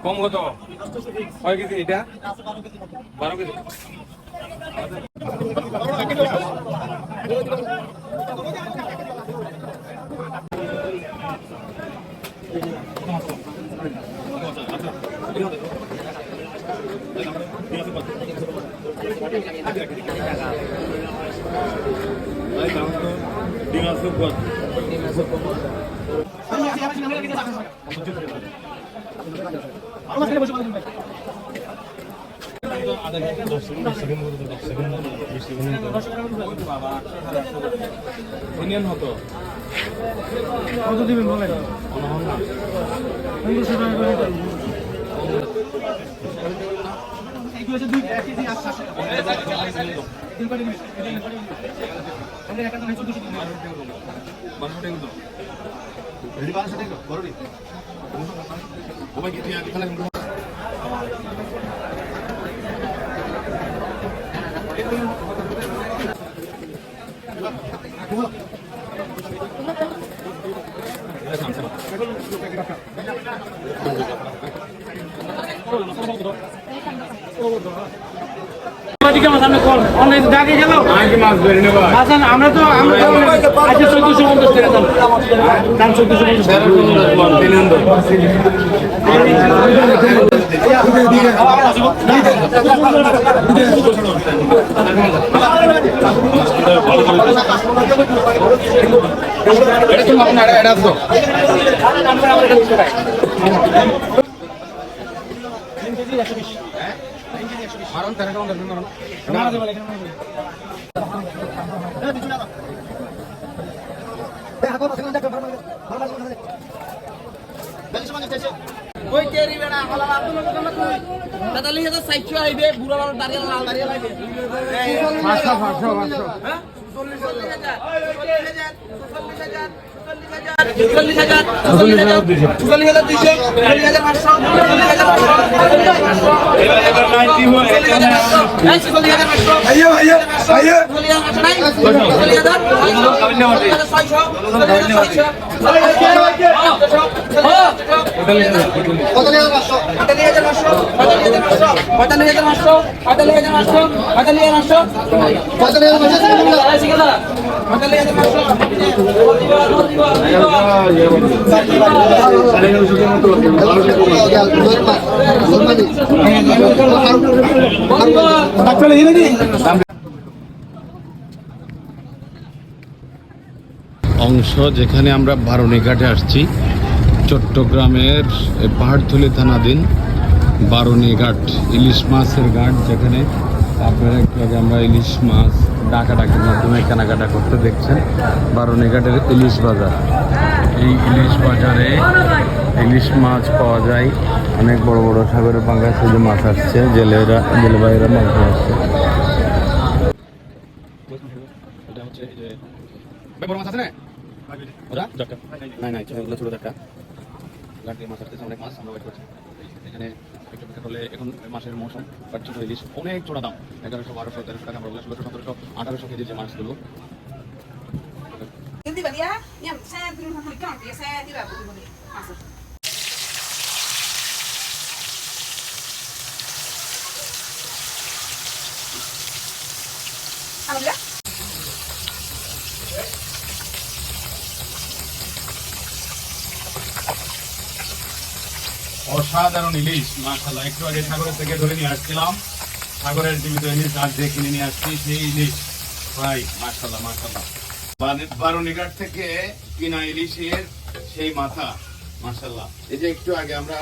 কম কত? কয় কেজি এটা? 12 কেজি। ইউনিয়ন হতো কত দিবেন বলেন? আমরা তো 1450 টাকা দাম 45 অংশ যেখানে আমরা বারুণীঘাটে আসছি, চট্টগ্রামের পাহাড়তলী থানাধীন বারুণীঘাট ইলিশ মাছের ঘাট, যেখানে আপনারা একটু আগে আমরা ইলিশ মাছ ডাকাডাকির মাধ্যমে কেনাকাটা করতে দেখছেন। বারুণীঘাটের ইলিশ বাজার, এই ইলিশ বাজারে ইলিশ মাছ পাওয়া যায়, অনেক বড় বড় সাগরের পাঙ্গাস যে মাছ আসছে, জেলে ভাইয়েরা মাছ নিয়ে আসছে। বড় মাছ আছে না? ওরা জাটকা নাই নাই এগুলো ছোট জাটকা লাটে মাছ আসতেছে, অনেক মাছ আমরা ওয়েট করছি। এখানে একটু পেট্রোলে এখন মাছের মৌসুম, বাট ছোট ইলিশ অনেক ছোট দাম, 1100 1200 1300 টাকা, আমরা 1600 1700 1800 কেজি যে মাছগুলো। অসাধারণ ইলিশ মাশাআল্লাহ, একটু আগে সাগরের থেকে ধরে নিয়ে আসছিলাম, সাগরের জীবিত ইলিশ আজ দিয়ে কিনে নিয়ে আসছি, সেই ইলিশ ভাই মাশাআল্লাহ মাশাআল্লাহ। বারুণীঘাট থেকে কিনা ইলিশের সেই মাথা মাশাআল্লাহ। এই যে একটু আগে আমরা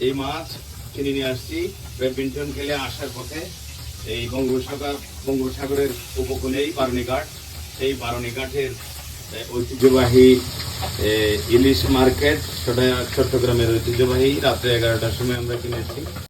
এই মাছ কিনে নিয়ে আসছি ব্যাডমিন্টন খেলে আসার পথে, এই বঙ্গোপসাগরের উপকূলেই বারুণীঘাট, সেই বারুণীঘাটের ঐতিহ্যবাহী ইলিশ মার্কেট, সেটা চট্টগ্রামের ঐতিহ্যবাহী। রাত্রে 11টার সময় আমরা কিনেছি।